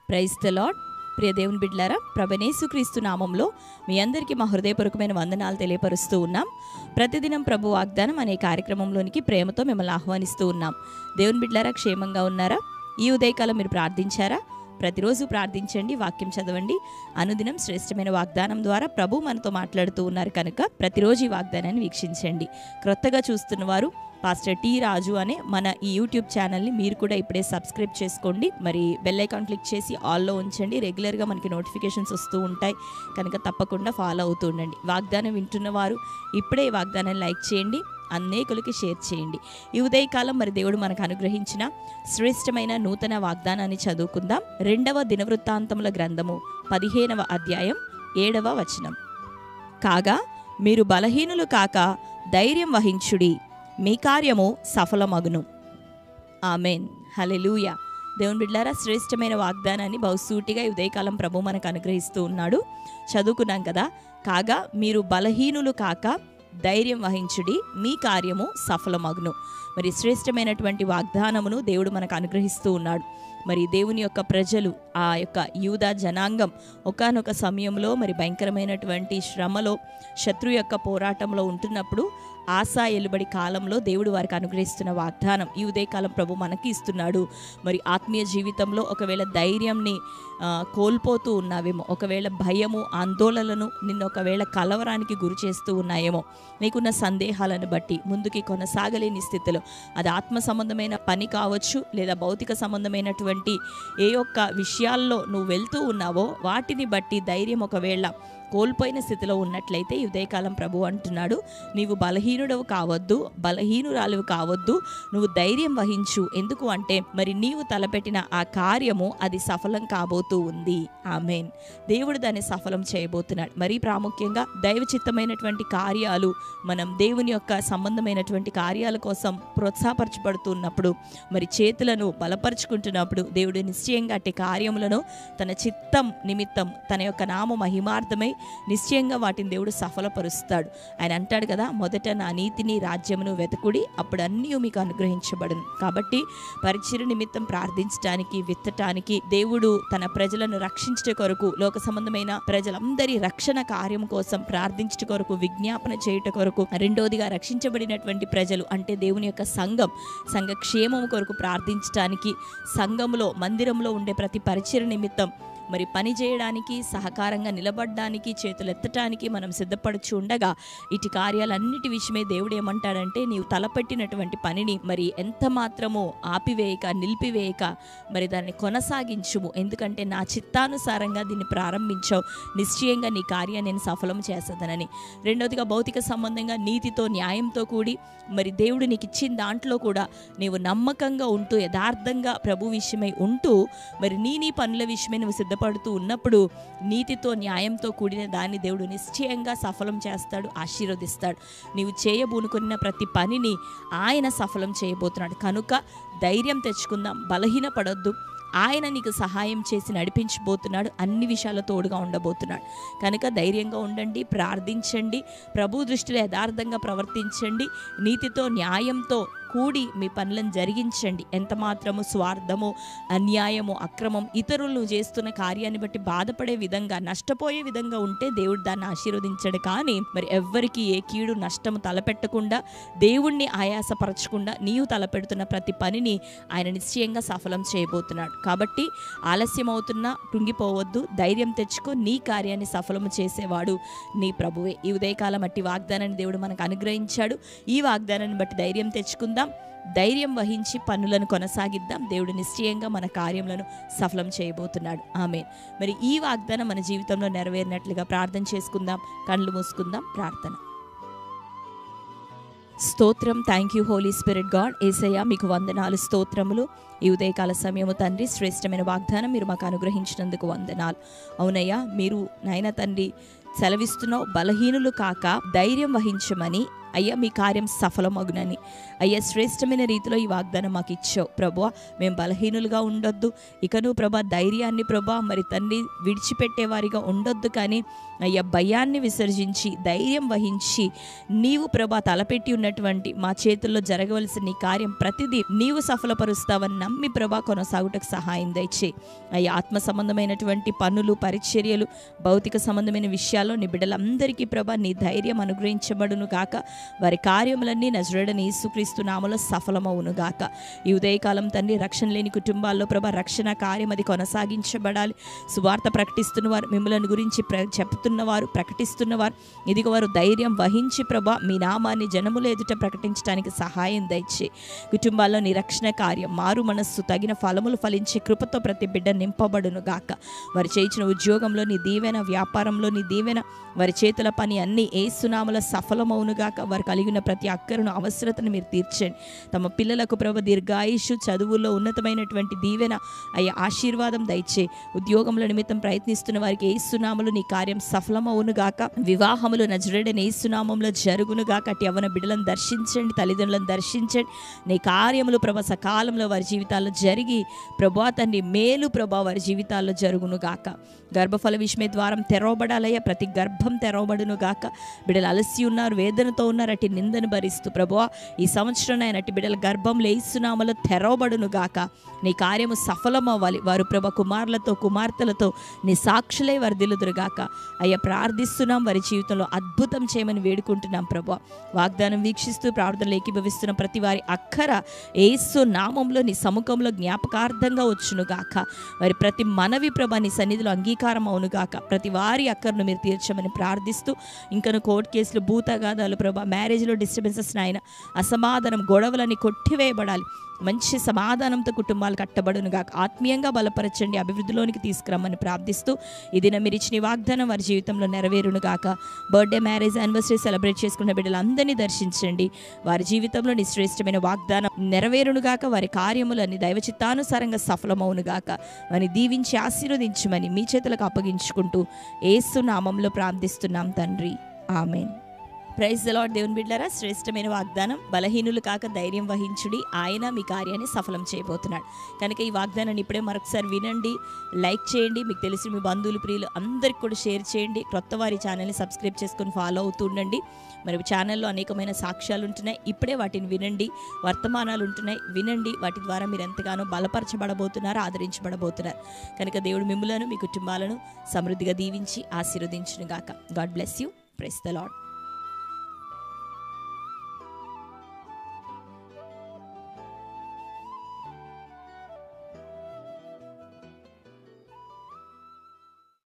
Praise the lord. ప్రియ దేవుని బిడ్డలారా, ప్రభువైన యేసుక్రీస్తు నామంలో మీ అందరికీ మా హృదయపూర్వకమైన వందనాలు తెలియపరుస్తూ ఉన్నాం. ప్రతిదినం ప్రభు వాగ్దానం అనే కార్యక్రమంలోనికి ప్రేమతో మిమ్మల్ని ఆహ్వానిస్తూ ఉన్నాం. దేవుని బిడ్డలారా, క్షేమంగా ఉన్నారా? ఈ ఉదయకాలం మీరు ప్రార్థించారా? ప్రతిరోజు ప్రార్థించండి, వాక్యం చదవండి. అనుదినం శ్రేష్టమైన వాగ్దానం ద్వారా ప్రభు మనతో మాట్లాడుతూ ఉన్నారు కనుక ప్రతిరోజు ఈ వాగ్దానాన్ని వీక్షించండి. క్రొత్తగా చూస్తున్న వారు పాస్టర్ టి రాజు అనే మన ఈ యూట్యూబ్ ఛానల్ని మీరు కూడా ఇప్పుడే సబ్స్క్రైబ్ చేసుకోండి. మరి బెల్ ఐకాన్ క్లిక్ చేసి ఆల్లో ఉంచండి. రెగ్యులర్గా మనకి నోటిఫికేషన్స్ వస్తూ ఉంటాయి కనుక తప్పకుండా ఫాలో అవుతూ ఉండండి. వాగ్దానం వింటున్న వారు ఇప్పుడే ఈ వాగ్దానాన్ని లైక్ చేయండి, అనేకులకి షేర్ చేయండి. ఈ ఉదయకాలం మరి దేవుడు మనకు అనుగ్రహించిన శ్రేష్టమైన నూతన వాగ్దానాన్ని చదువుకుందాం. 2వ దినవృత్తాంతముల గ్రంథము 15వ అధ్యాయం 7వ వచనం. కాగా మీరు బలహీనులు కాక ధైర్యం వహించుడి, మీ కార్యము సఫలమగును. ఆమెన్. హల్లెలూయా. దేవుని బిడ్డలారా, శ్రేష్టమైన వాగ్దానాన్ని బహుసూటిగా ఈ ఉదయకాలం ప్రభు మనకు అనుగ్రహిస్తూ ఉన్నాడు. చదువుకున్నాం కదా. కాగా మీరు బలహీనులు కాక ధైర్యం వహించుడి, మీ కార్యము సఫలమగును. మరి శ్రేష్టమైనటువంటి వాగ్దానమును దేవుడు మనకు అనుగ్రహిస్తూ ఉన్నాడు. మరి దేవుని యొక్క ప్రజలు, ఆ యొక్క యూదా జనాంగం ఒకానొక సమయంలో మరి భయంకరమైనటువంటి శ్రమలో, శత్రు యొక్క పోరాటంలో ఉంటున్నప్పుడు ఆశా ఎలుబడి కాలంలో దేవుడు వారికి అనుగ్రహిస్తున్న వాగ్దానం ఈ ఉదయకాలం ప్రభు మనకి ఇస్తున్నాడు. మరి ఆత్మీయ జీవితంలో ఒకవేళ ధైర్యంని కోల్పోతూ ఉన్నావేమో, ఒకవేళ భయము, ఆందోళనలను నిన్ను ఒకవేళ కలవరానికి గురి చేస్తూ ఉన్నాయేమో, నీకున్న సందేహాలను బట్టి ముందుకి కొనసాగలేని స్థితిలో, అది ఆత్మ సంబంధమైన పని కావచ్చు లేదా భౌతిక సంబంధమైనటువంటి ఏ ఒక్క విషయాల్లో నువ్వు వెళ్తూ ఉన్నావో వాటిని బట్టి ధైర్యం ఒకవేళ కోల్పోయిన స్థితిలో ఉన్నట్లయితే ఈ ఉదయకాలం ప్రభు అంటున్నాడు, నీవు బలహీనుడవు కావద్దు, బలహీనురాలువు కావద్దు, నువ్వు ధైర్యం వహించు. ఎందుకు అంటే మరి నీవు తలపెట్టిన ఆ కార్యము అది సఫలం కాబోతూ ఉంది. ఆమేన్. దేవుడు దాన్ని సఫలం చేయబోతున్నాడు. మరీ ప్రాముఖ్యంగా దైవ చిత్తమైనటువంటి కార్యాలు, మనం దేవుని యొక్క సంబంధమైనటువంటి కార్యాల కోసం ప్రోత్సాహపరచబడుతున్నప్పుడు, మరి చేతులను బలపరుచుకుంటున్నప్పుడు దేవుడు నిశ్చయంగా అట్టి కార్యములను తన చిత్తం నిమిత్తం తన యొక్క నామ మహిమార్థమై నిశ్చయంగా వాటిని దేవుడు సఫలపరుస్తాడు. ఆయన అంటాడు కదా, మొదట నా నీతిని రాజ్యమును వెతకుడి, అప్పుడు అన్నీ మీకు అనుగ్రహించబడును. కాబట్టి పరిచర్య నిమిత్తం ప్రార్థించడానికి, విత్తటానికి, దేవుడు తన ప్రజలను రక్షించట కొరకు, లోక సంబంధమైన ప్రజలందరి రక్షణ కార్యం కోసం ప్రార్థించట కొరకు, విజ్ఞాపన చేయుట కొరకు, రెండోదిగా రక్షించబడినటువంటి ప్రజలు అంటే దేవుని యొక్క సంఘ క్షేమం కొరకు ప్రార్థించటానికి, సంఘములో మందిరంలో ఉండే ప్రతి పరిచర్య నిమిత్తం మరి పని చేయడానికి, సహకారంగా నిలబడడానికి, చేతులు ఎత్తటానికి మనం సిద్ధపడుచు ఉండగా ఇటు కార్యాలన్నిటి విషయమే దేవుడు ఏమంటాడంటే, నీవు తలపెట్టినటువంటి పనిని మరి ఎంత మాత్రమో ఆపివేయక, నిలిపివేయక మరి దాన్ని కొనసాగించుము. ఎందుకంటే నా చిత్తానుసారంగా దీన్ని ప్రారంభించావు, నిశ్చయంగా నీ కార్యాన్ని నేను సఫలం చేసేదనని. రెండవదిగా భౌతిక సంబంధంగా నీతితో, న్యాయంతో కూడి మరి దేవుడు నీకు ఇచ్చిన దాంట్లో కూడా నీవు నమ్మకంగా ఉంటూ, యథార్థంగా ప్రభు విషయమై ఉంటూ, మరి నీ పనుల విషయమై నువ్వు పడుతూ ఉన్నప్పుడు నీతితో, న్యాయంతో కూడిన దాన్ని దేవుడు నిశ్చయంగా సఫలం చేస్తాడు, ఆశీర్వదిస్తాడు. నీవు చేయబూనుకున్న ప్రతి పనిని ఆయన సఫలం చేయబోతున్నాడు. కనుక ధైర్యం తెచ్చుకుందాం, బలహీనపడొద్దు. ఆయన నీకు సహాయం చేసి నడిపించబోతున్నాడు, అన్ని విషయాల్లో తోడుగా ఉండబోతున్నాడు. కనుక ధైర్యంగా ఉండండి, ప్రార్థించండి, ప్రభు దృష్టిలో యథార్థంగా ప్రవర్తించండి, నీతితో, న్యాయంతో కూడి మీ పనులను జరిగించండి. ఎంత మాత్రము స్వార్థము, అన్యాయము, అక్రమం, ఇతరులు చేస్తున్న కార్యాన్ని బట్టి బాధపడే విధంగా, నష్టపోయే విధంగా ఉంటే దేవుడు దాన్ని ఆశీర్వదించడు. కానీ మరి ఎవ్వరికి ఏ కీడు నష్టము తలపెట్టకుండా, దేవుణ్ణి ఆయాసపరచకుండా నీవు తలపెడుతున్న ప్రతి పనిని ఆయన నిశ్చయంగా సఫలం చేయబోతున్నాడు. కాబట్టి ఆలస్యం అవుతున్నా కృంగిపోవద్దు, ధైర్యం తెచ్చుకో. నీ కార్యాన్ని సఫలము చేసేవాడు నీ ప్రభువే. ఈ ఉదయకాలం అట్టి వాగ్దానాన్ని దేవుడు మనకు అనుగ్రహించాడు. ఈ వాగ్దానాన్ని బట్టి ధైర్యం తెచ్చుకుందాం, ధైర్యం వహించి పనులను కొనసాగిద్దాం. దేవుడు నిశ్చయంగా మన కార్యములను సఫలం చేయబోతున్నాడు. ఆమేన్. మరి ఈ వాగ్దానం మన జీవితంలో నెరవేరినట్లుగా ప్రార్థన చేసుకుందాం. కళ్ళు మూసుకుందాం. ప్రార్థన. స్తోత్రం. Thank you holy spirit God. Yesayya మీకు వందనాలు, స్తోత్రములు. ఈ ఉదయకాల సమయము తండ్రి, శ్రేష్టమైన వాగ్దానం మీరు మాకు అనుగ్రహించినందుకు వందనాలు. అవునయ్యా, మీరు నాయన తండ్రి సెలవిస్తున్నావు, బలహీనులు కాక ధైర్యం వహించమని అయ్యా మీ కార్యం సఫలమగునని. అయ్యా శ్రేష్టమైన రీతిలో ఈ వాగ్దానం మాకు ఇచ్చావు ప్రభువా. మేము బలహీనులుగా ఉండొద్దు, ఇకను ప్రభా ధైర్యాన్ని ప్రభా మరి తండ్రి విడిచిపెట్టేవారిగా ఉండొద్దు, కానీ అయ్యా భయాన్ని విసర్జించి ధైర్యం వహించి నీవు ప్రభా తలపెట్టి ఉన్నటువంటి మా చేతుల్లో జరగవలసిన నీ కార్యం ప్రతిదీ నీవు సఫలపరుస్తావని నమ్మి ప్రభా కొనసాగుటకు సహాయం దయచేయి. అయ్యా ఆత్మ సంబంధమైనటువంటి పనులు, పరిచర్యలు, భౌతిక సంబంధమైన విషయాల్లో నీ బిడ్డలందరికీ ప్రభా నీ ధైర్యం అనుగ్రహించబడును గాక. వారి కార్యములన్నీ నజరేయుడైన యేసుక్రీస్తు నామములో సఫలమవును గాక. ఈ ఉదయకాలం తండ్రి రక్షణ లేని కుటుంబాల్లో ప్రభా రక్షణ కార్యం అది కొనసాగించబడాలి. సువార్త ప్రకటిస్తున్నవారు, మిమ్మల్ని గురించి చెప్తున్నవారు, ప్రకటిస్తున్నవారు ఇదిగో వారు ధైర్యం వహించి ప్రభా మీ నామాన్ని జనముల ఎదుట ప్రకటించడానికి సహాయం దయచేయి. కుటుంబాల్లో నీ రక్షణ కార్యం, మారు మనస్సు, తగిన ఫలములు ఫలించే కృపతో ప్రతి బిడ్డ నింపబడును గాక. వారు చేయించిన ఉద్యోగంలో నీ దీవెన, వ్యాపారంలో నీ దీవెన, వారి చేతుల పని అన్నీ యేసు నామములో సఫలమవును గాక. వారు కలిగిన ప్రతి అక్కరను, అవసరతను మీరు తీర్చండి. తమ పిల్లలకు ప్రభు దీర్ఘాయుషు, చదువుల్లో ఉన్నతమైనటువంటి దీవెన అయ్యా ఆశీర్వాదం దయచే. ఉద్యోగముల నిమిత్తం ప్రయత్నిస్తున్న వారికి యేసు నామములో నీ కార్యం సఫలమవును గాక. వివాహములు నజరేయుడైన యేసు నామములో జరుగును గాక. అటు యవ్వన బిడ్డలను దర్శించండి, తల్లిదండ్రులను దర్శించండి. నీ కార్యములు ప్రభా సకాలంలో వారి జీవితాల్లో జరిగి ప్రభా తండ్రి మేలు ప్రభా వారి జీవితాల్లో జరుగును గాక. గర్భఫల విషమే ద్వారం తెరవబడాలయ్యా, ప్రతి గర్భం తెరవబడును గాక. బిడ్డలు అలసి ఉన్నారు, వేదనతో ఉన్నారు, అటు నిందను భరిస్తూ ప్రభువా ఈ సంవత్సరం ఆయన అటు బిడ్డల గర్భంలో యేసు నామములో తెరవబడును గాక. నీ కార్యము సఫలమవ్వాలి. వారు ప్రభా కుమారులతో, కుమార్తెలతో నీ సాక్షులై వర్ధిల్లుదురుగాక. అయ్యా ప్రార్థిస్తున్నాం, వారి జీవితంలో అద్భుతం చేయమని వేడుకుంటున్నాం ప్రభువా. వాగ్దానం వీక్షిస్తూ ప్రార్థనలు ఏకీభవిస్తున్న ప్రతి వారి అక్కర యేసు నామంలో నీ సముఖంలో జ్ఞాపకార్థంగా వచ్చును గాక. వారి ప్రతి మనవి ప్రభా నీ సన్నిధిలో అంగీకారం అవును గాక. ప్రతి వారి అక్కరను మీరు తీర్చమని ప్రార్థిస్తూ, ఇంకను కోర్టు కేసులు, భూతగాదాలు ప్రభా, మ్యారేజ్లో డిస్టర్బెన్సెస్ నాయన, అసమాధానం, గొడవలని కొట్టివేయబడాలి. మంచి సమాధానంతో కుటుంబాలు కట్టబడును గాక. ఆత్మీయంగా బలపరచండి, అభివృద్ధిలోనికి తీసుకురమ్మని ప్రార్థిస్తూ ఈ దినం మీరు ఇచ్చిన వాగ్దానం వారి జీవితంలో నెరవేరును గాక. బర్త్డే, మ్యారేజ్, యానివర్సరీ సెలబ్రేట్ చేసుకున్న బిడ్డలందరినీ దర్శించండి. వారి జీవితంలో నీ శ్రేష్టమైన వాగ్దానం నెరవేరును గాక. వారి కార్యములన్నీ దైవ చిత్తానుసారంగా సఫలమవును గాక. వారిని దీవించి ఆశీర్వదించమని మీ చేతులకు అప్పగించుకుంటూ యేసు నామంలో ప్రార్థిస్తున్నాం తండ్రి, ఆమేన్. Praise the lord. దేవుని బిడ్డలారా, శ్రేష్టమైన వాగ్దానం, బలహీనులు కాక ధైర్యం వహించుడి, ఆయన మీ కార్యాన్ని సఫలం చేయబోతున్నాడు. కనుక ఈ వాగ్దానాన్ని ఇప్పుడే మరొకసారి వినండి, లైక్ చేయండి, మీకు తెలిసిన మీ బంధువులు, ప్రియులు అందరికి కూడా షేర్ చేయండి. కొత్త వారి ఛానల్ని సబ్స్క్రైబ్ చేసుకొని ఫాలో అవుతూ ఉండండి. మరి ఛానల్లో అనేకమైన సాక్ష్యాలు ఉంటున్నాయి, ఇప్పుడే వాటిని వినండి. వర్తమానాలు ఉంటున్నాయి, వినండి. వాటి ద్వారా మీరు ఎంతగానో బలపరచబడబోతున్నారు, ఆదరించబడబోతున్నారు. కనుక దేవుడు మిమ్ములను, మీ కుటుంబాలను సమృద్ధిగా దీవించి ఆశీర్వదించును గాక. God bless you. Praise the lord.